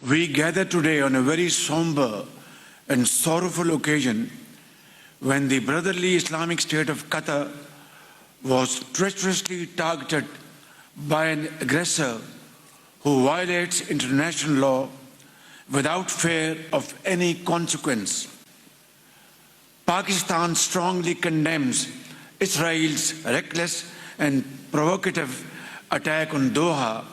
We gather today on a very somber and sorrowful occasion when the brotherly Islamic State of Qatar was treacherously targeted by an aggressor who violates international law without fear of any consequence. Pakistan strongly condemns Israel's reckless and provocative attack on Doha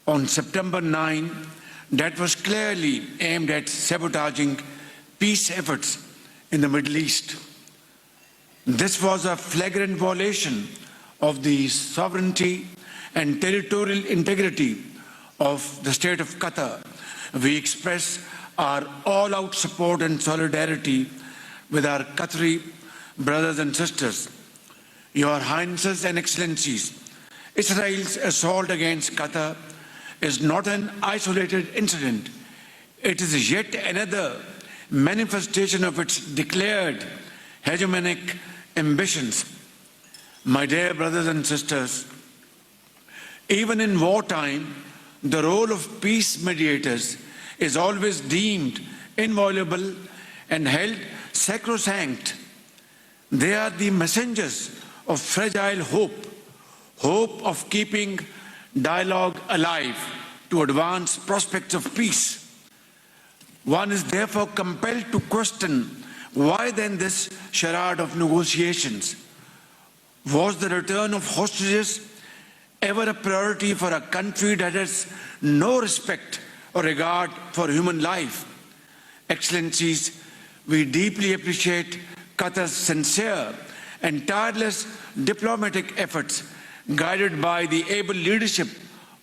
on September 9 that was clearly aimed at sabotaging peace efforts in the Middle East. This was a flagrant violation of the sovereignty and territorial integrity of the State of Qatar. We express our all-out support and solidarity with our Qatari brothers and sisters. Your Highnesses and Excellencies, Israel's assault against Qatar is not an isolated incident. It is yet another manifestation of its declared hegemonic ambitions. My dear brothers and sisters, even in wartime, the role of peace mediators is always deemed inviolable and held sacrosanct. They are the messengers of fragile hope of keeping dialogue alive to advance prospects of peace. One is therefore compelled to question, why then this charade of negotiations? Was the return of hostages ever a priority for a country that has no respect or regard for human life? Excellencies, we deeply appreciate Qatar's sincere and tireless diplomatic efforts, guided by the able leadership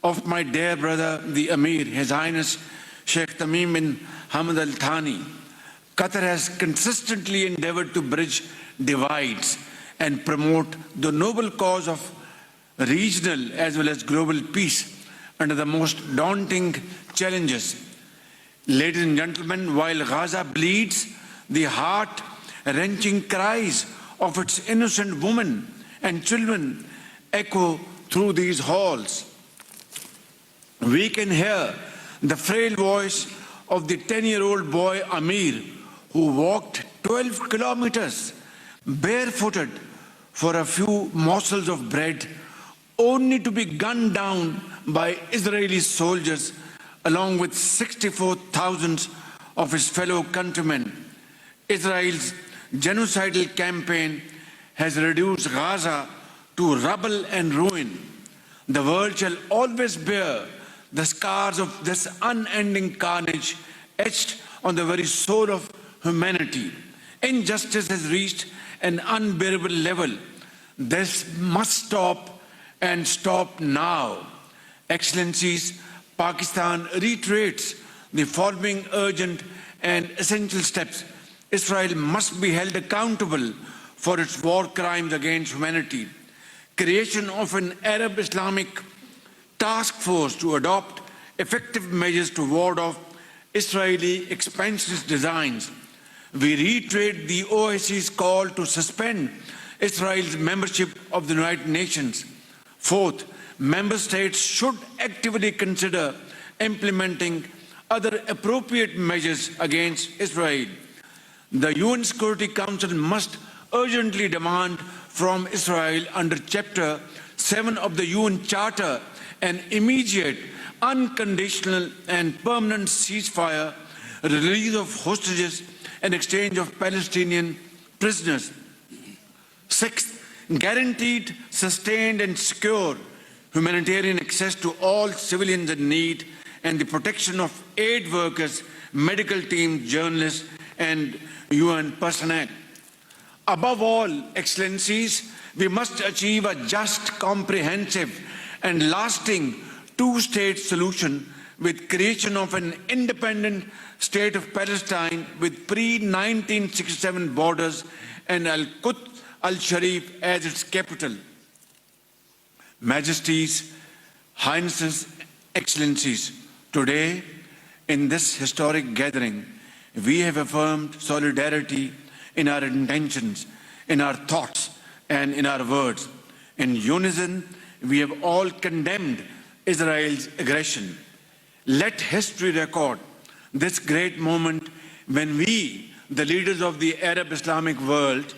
of my dear brother, the Amir, His Highness Sheikh Tamim bin Hamad Al Thani. Qatar has consistently endeavored to bridge divides and promote the noble cause of regional as well as global peace under the most daunting challenges. Ladies and gentlemen, while Gaza bleeds, the heart-wrenching cries of its innocent women and children echo through these halls. We can hear the frail voice of the 10-year-old boy Amir, who walked 12 kilometers barefooted for a few morsels of bread, only to be gunned down by Israeli soldiers along with 64,000 of his fellow countrymen. Israel's genocidal campaign has reduced Gaza to rubble and ruin. The world shall always bear the scars of this unending carnage etched on the very soul of humanity. Injustice has reached an unbearable level. This must stop, and stop now. Excellencies, Pakistan reiterates the following urgent and essential steps. Israel must be held accountable for its war crimes against humanity. Creation of an Arab Islamic task force to adopt effective measures to ward off Israeli expansionist designs. We reiterate the OIC's call to suspend Israel's membership of the United Nations. Fourth, member states should actively consider implementing other appropriate measures against Israel. The UN Security Council must urgently demand from Israel under Chapter 7 of the UN Charter an immediate, unconditional and permanent ceasefire, release of hostages and exchange of Palestinian prisoners. Sixth, guaranteed, sustained and secure humanitarian access to all civilians in need and the protection of aid workers, medical teams, journalists and UN personnel. Above all, Excellencies, we must achieve a just, comprehensive and lasting two-state solution with creation of an independent state of Palestine with pre-1967 borders and Al-Quds Al-Sharif as its capital. Majesties, Highnesses, Excellencies, today in this historic gathering, we have affirmed solidarity in our intentions, in our thoughts, and in our words. In unison, we have all condemned Israel's aggression. Let history record this great moment when we, the leaders of the Arab Islamic world,